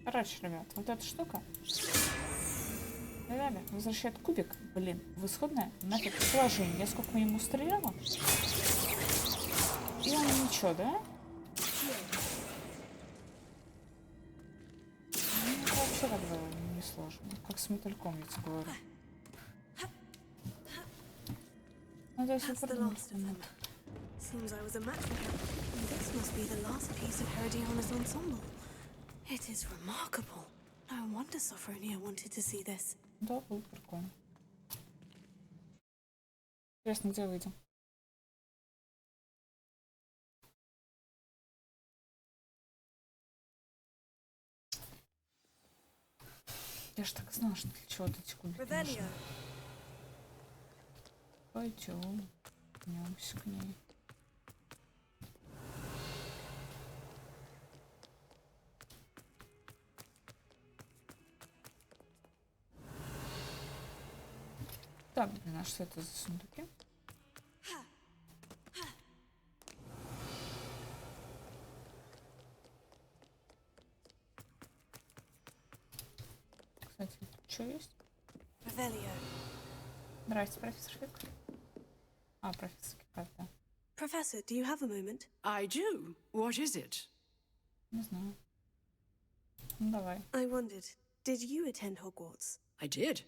Короче, ребят, вот эта штука реально возвращает кубик, блин, в исходное нафиг положение. Сколько мы ему стреляла? И он ничего, да? Ну, это вообще так было несложно. Как с мотыльком, я тебе говорю. Ну, да, если продумать. Seems I was a match for her. This must be the last piece of Herodiana's ensemble. It is remarkable. No wonder Sophronia wanted to see this. Да, было прикольно. Интересно, где выйдем? Я ж так знала, что для чего-то эти кубики нужны. Пойдем. Вернемся к ней. Так, блин, а что это за сундуки? Кстати, что есть? Здрасте, профессор Фик. А, профессор Кипат, да. Professor, do you have a moment? I do. What is it? Не знаю. Ну, давай. I wondered, did you attend Hogwarts? I did.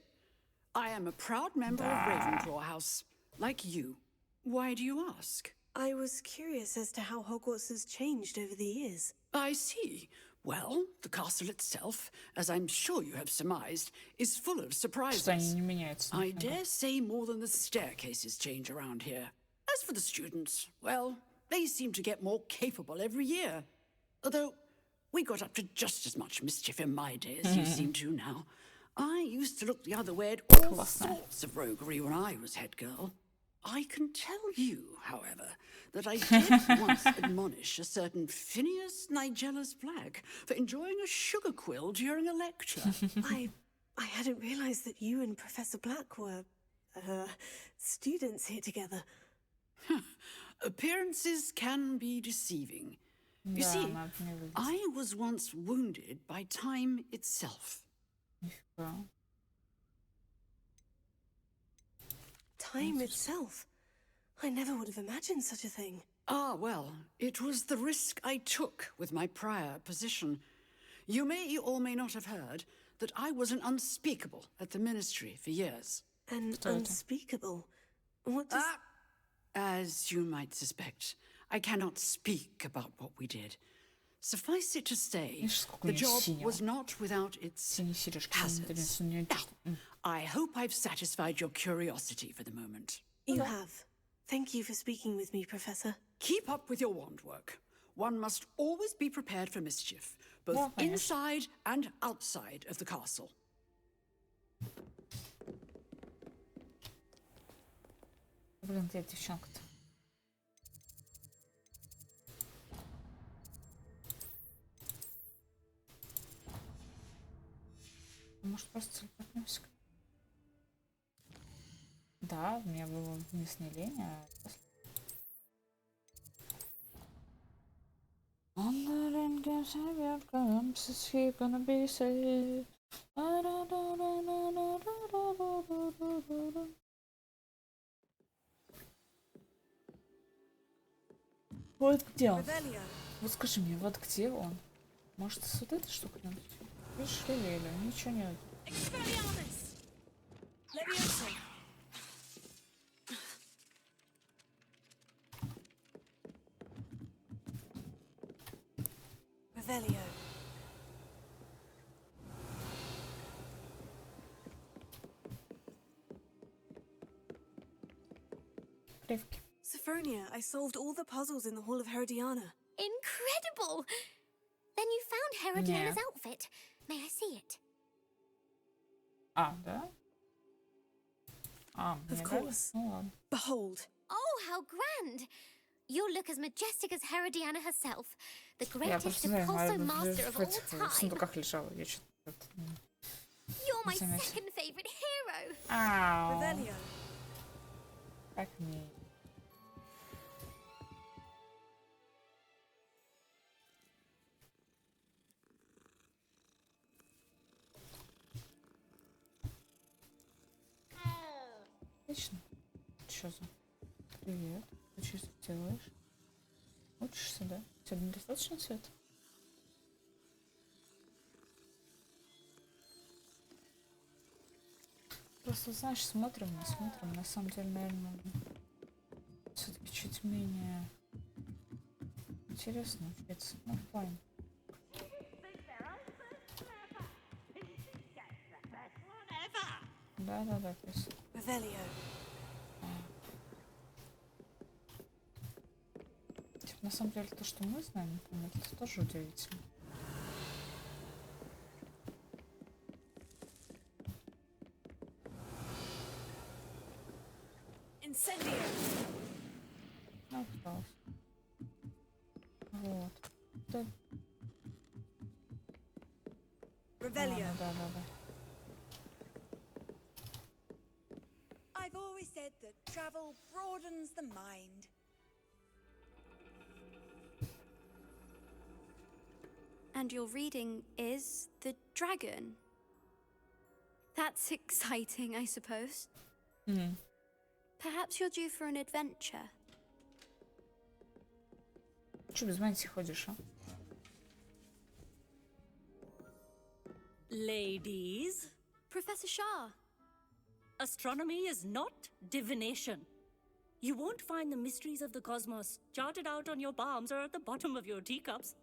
I am a proud member of Ravenclaw House, like you. Why do you ask? I was curious as to how Hogwarts has changed over the years. I see. Well, the castle itself, as I'm sure you have surmised, is full of surprises. I dare say more than the staircases change around here. As for the students, well, they seem to get more capable every year. Although, we got up to just as much mischief in my day as you seem to now. I used to look the other way at all sorts of roguery when I was head girl. I can tell you, however, that I did once admonish a certain Phineas Nigella's Black for enjoying a sugar quill during a lecture. I hadn't realized that you and Professor Black were, students here together. Appearances can be deceiving. You see, I was once wounded by time itself. Time itself? I never would have imagined such a thing. Ah, well, it was the risk I took with my prior position. You may or may not have heard that I was an unspeakable at the ministry for years. An unspeakable? What does... As you might suspect, I cannot speak about what we did. Suffice it to say, the job was not without its hazards. Now, I hope I've satisfied your curiosity for the moment. You have. Thank you for speaking with me, Professor. Keep up with your wand work. One must always be prepared for mischief, both inside and outside of the castle. Блин, где девчонка-то? Может, просто телепортнемся? Да, у меня было не лень, а после... On the ring gives heavy comes, is he gonna be safe? Вот где он? Вот скажи мне, вот где он? Может, с вот этой штукой-нибудь? Видишь, Ревелия, ничего нет. Revelio. Кривки. Sophronia, I solved all the puzzles in the Hall of Herodiana. Incredible! Then you found Herodiana's outfit. May I see it? А, да? А, Of course. Ну ладно. Behold. Oh, how grand! You'll look as majestic as Herodiana herself, the greatest Impulso master of all в сундуках лежала. Я что-то... You're my second favorite hero. Ау. Revelio. Как мне... Отлично. Что за? Привет. Ты что делаешь? Учишься, да? Тебе недостаточно света? Просто, знаешь, смотрим, на самом деле, наверное, все-таки чуть менее интересно учиться. Ну, в плане. Да, то есть. Типа, на самом деле, то, что мы знаем, например, это тоже удивительно. Ну, пожалуйста. Вот. Да. Да. I've always said that travel broadens the mind. And your reading is The Dragon. That's exciting, I suppose. Perhaps you're due for an adventure. Чё без мантии ходишь, а? Ladies, Professor Shah. astronomy is not divination. You won't find the mysteries of the cosmos charted out on your palms or at the bottom of your teacups.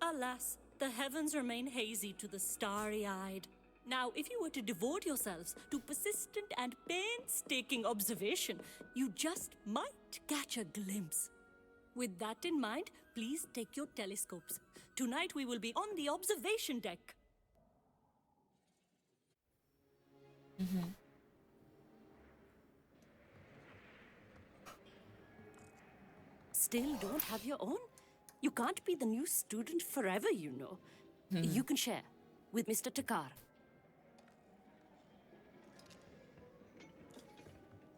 Alas, the heavens remain hazy to the starry-eyed. Now, if you were to devote yourselves to persistent and painstaking observation, you just might catch a glimpse. With that in mind, please take your telescopes. Tonight we will be on the observation deck. Still don't have your own? You can't be the new student forever, you know. You can share with Mr. Takar.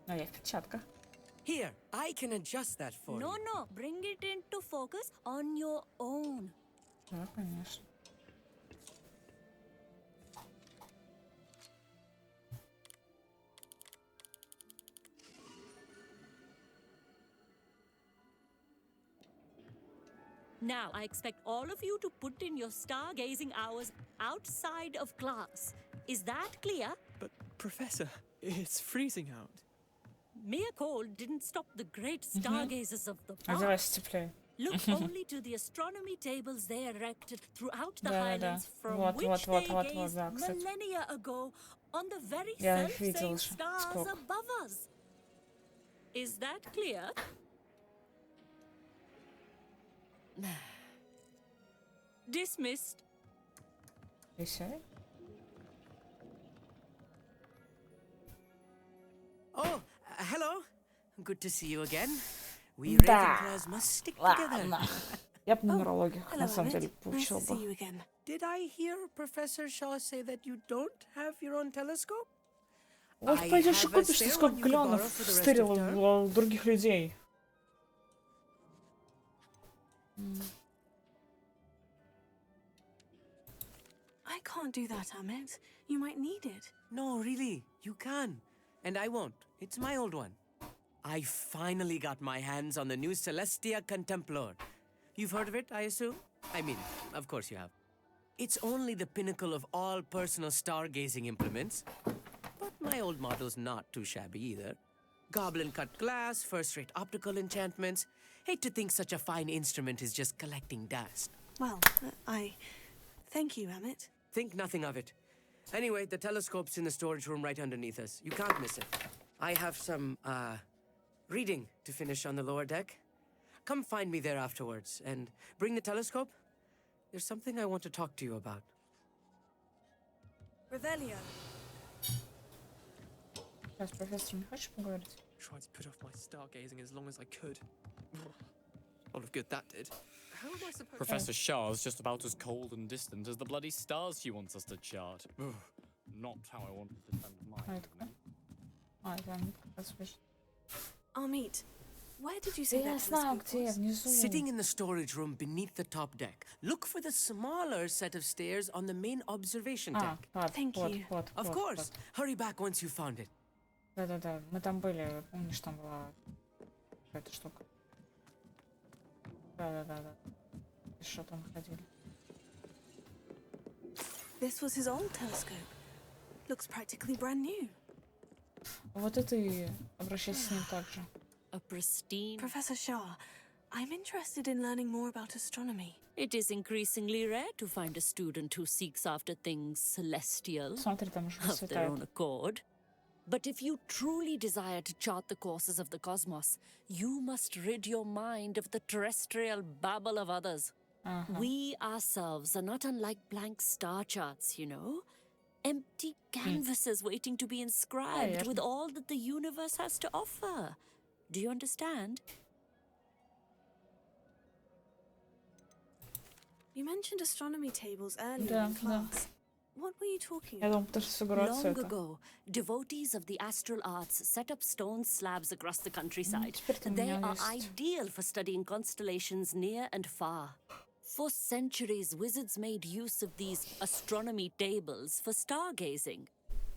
Ну, я в перчатках. Here, I can adjust that for you. No, bring it into focus on your own. Да, конечно. Now, I expect all of you to put in your stargazing hours outside of class. Is that clear? But, Professor, it's freezing out. Mere cold didn't stop the great stargazers of the Одевайся past. теплее. Look only to the astronomy tables they erected throughout the Да. highlands from Вот, which they вот, gazed да, кстати. millennia ago on the very Я их видел self-same уже. stars Сколько? above us. Is that clear? Dismissed. И всё? Oh, hello. Good to see you again. We Да. Ravenclaws must stick together. Ладно. Я бы нумерологию, Hello, на самом деле, Emmett. Nice поучила to see бы. you again. Did I hear Professor Shaw say that you don't have your own telescope? Вот I пойдешь и have a купишь, ты spare сколько one you could borrow галлонов for the rest of стырила term. у других людей. I can't do that, Emmett. You might need it. No, really, you can. And I won't. It's my old one. I finally got my hands on the new Celestia Contemplor. You've heard of it, I assume? I mean, of course you have. It's only the pinnacle of all personal stargazing implements. But my old model's not too shabby either. Goblin-cut glass, first-rate optical enchantments. Hate to think such a fine instrument is just collecting dust. Well, I thank you, Emmett. Think nothing of it. Anyway, the telescope's in the storage room right underneath us. You can't miss it. I have some, reading to finish on the lower deck. Come find me there afterwards, and bring the telescope. There's something I want to talk to you about. Revelio. Сейчас, профессор, не хочешь поговорить? Tried to put off my stargazing as long as I could. A lot of good that did. How am I supposed Professor Shah's just about as cold and distant as the bloody stars she wants us to chart. Ugh, not how I wanted to spend А, my это кто? А, это не показываешь. Amit, where did you Да say я that знаю, telescope где, was? внизу. Sitting in the storage room beneath the top deck. Look for the smaller set of stairs on the main observation А, deck. вот, Thank вот, you. вот, Of вот, course. вот. Hurry back once you've found it. Да-да-да, мы там были, помнишь, там была эта штука. Да-да-да-да. И что там ходили? This was his old telescope. Looks practically brand new. Вот это и обращайся с ним так же. A pristine. Professor Shah, I'm interested in learning more about astronomy. It is increasingly rare to find a student who seeks after things celestial Смотри, там уже of their own светает. accord. But if you truly desire to chart the courses of the cosmos, you must rid your mind of the terrestrial babble of others. We ourselves are not unlike blank star charts, you know? Empty canvases waiting to be inscribed with all that the universe has to offer. Do you understand? You mentioned astronomy tables earlier in class. What were you talking Я about? думаю, потому что фигурация Long это. ago, devotees of the astral arts set up stone slabs across the countryside. теперь-то у They меня are есть. ideal for studying constellations near and far. For centuries, wizards made use of these astronomy tables for stargazing.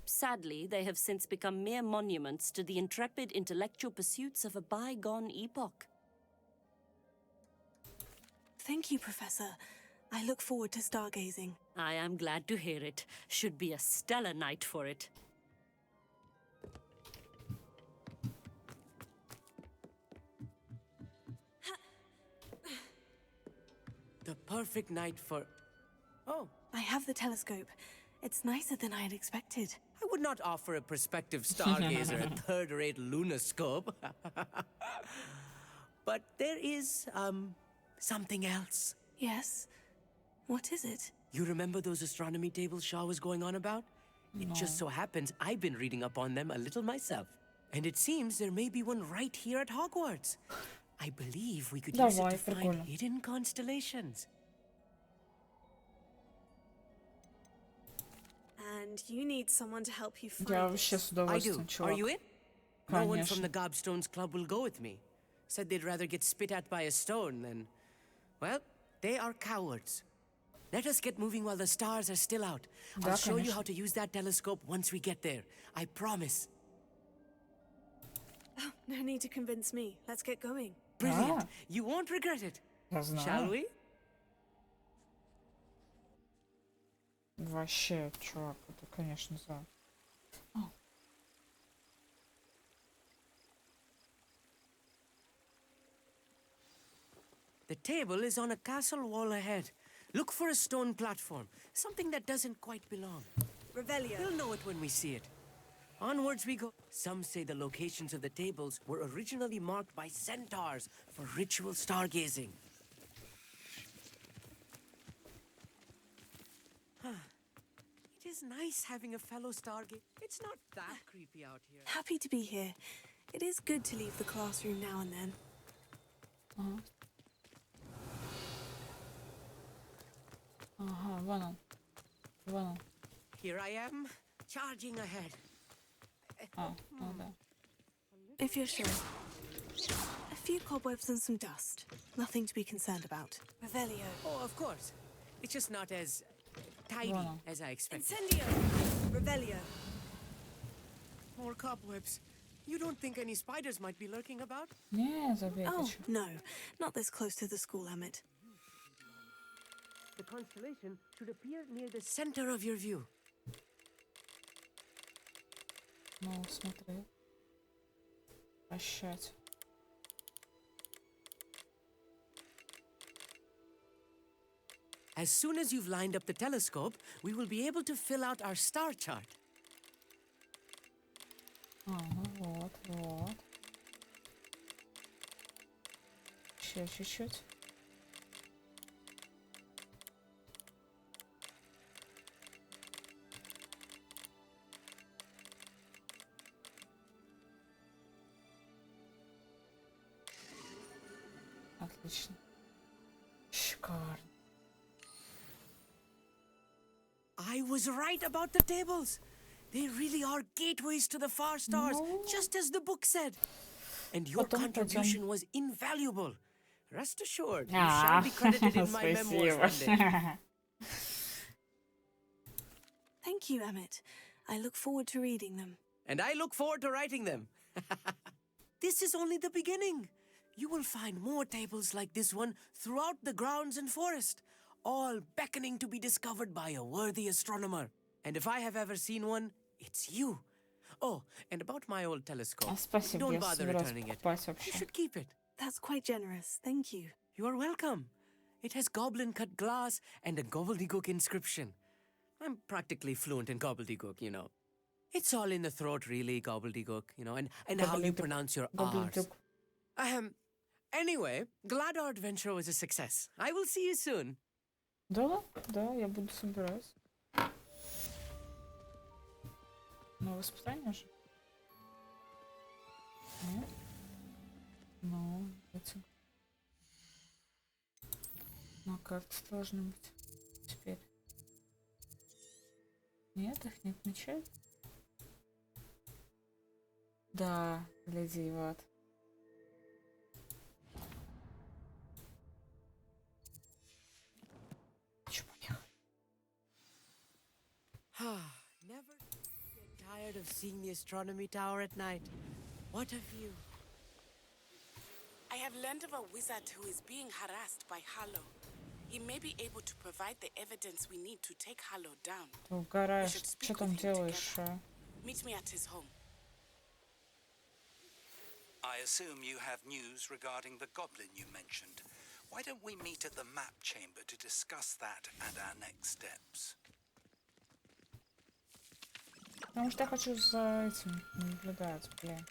Sadly, they have since become mere monuments to the intrepid intellectual pursuits of a bygone epoch. Thank you, Professor. I look forward to stargazing. I am glad to hear it. Should be a stellar night for it. The perfect night for... Oh, I have the telescope. It's nicer than I had expected. I would not offer a prospective stargazer a third-rate lunoscope. But there is, something else. Yes? What is it? You remember those astronomy tables Shaw was going on about? It just so happens I've been reading up on them a little myself. And it seems there may be one right here at Hogwarts. I believe we could use it to find hidden constellations. And you need someone to help you find Я it. вообще с I do. удовольствием, Are чувак. you in? No one from Конечно. the Gobstones Club will go with me. Said they'd rather get spit at by a stone than... Well, they are cowards. Let us get moving while the stars are still out. I'll show you how to use that telescope once we get there. I promise. Oh, no need to convince me. Let's get going. Brilliant. You won't regret it. Я Shall знаю. we? Вообще, чувак, это, конечно, за. The table is on a castle wall ahead. Look for a stone platform. Something that doesn't quite belong. Revelio. We'll know it when we see it. Onwards we go. Some say the locations of the tables were originally marked by centaurs for ritual stargazing. It is nice having a fellow stargazer. It's not that creepy out here. Happy to be here. It is good to leave the classroom now and then. Ага, вон он. Вон он. Here I am, charging ahead. Ну да. If you're sure. A few cobwebs and some dust. Nothing to be concerned about. Revelio. Oh, of course. It's just not as tidy Wow. as I expected. Incendio. Revelio. More cobwebs. You don't think any spiders might be lurking about? Не, забей, Oh, ты чё. no. Not this close to the school, Emmett. The constellation should appear near the center of your view. Ну, смотри. Прощать. As soon as you've lined up the telescope, we will be able to fill out our star chart. Ну вот, вот. Еще чуть-чуть. Отлично. Шикарно. I was right about the tables. They really are gateways to the far stars, just as the book said. And your Потом contribution was invaluable. Rest assured, you shall be credited in my memoirs one day. Thank you, Emmett. I look forward to reading them. and I look forward to writing them. This is only the beginning. You will find more tables like this one throughout the grounds and forest, all beckoning to be discovered by a worthy astronomer. And if I have ever seen one, it's you. Oh, and about my old telescope, don't bother returning it. You should keep it. That's quite generous. Thank you. You are welcome. It has goblin-cut glass and a gobbledygook inscription. I'm practically fluent in gobbledygook, you know. It's all in the throat, really, gobbledygook, you know, and how you pronounce your R's. Anyway, glad our adventure was a success. I will see you soon. Да, я буду собирать. Ну, воспитание же. Нет? Ну, эти... На карте должны быть. Теперь. Нет, их не отмечают? Да, гляди, вот. Never get tired of seeing the astronomy tower at night. What a view. I have learned of a wizard who is being harassed by Hallow. He may be able to provide the evidence we need to take Hallow down. Ты угораешь. Что там делаешь? Meet me at his home. I assume you have news regarding the goblin you mentioned. Why don't we meet at the map chamber to discuss that and our next steps? Потому что я хочу за этим наблюдать, блин.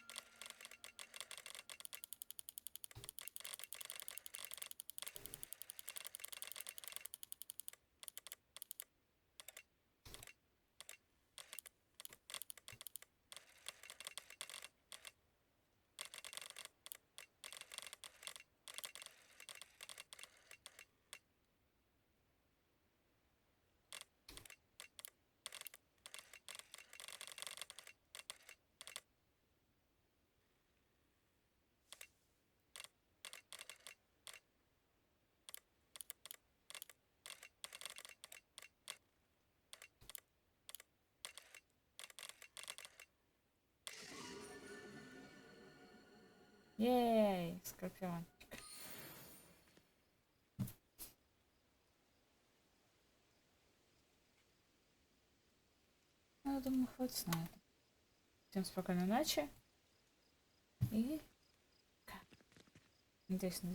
Ей, скорпиончик. Ну, я думаю, хватит на это. Всем спокойной ночи. И... Надеюсь, на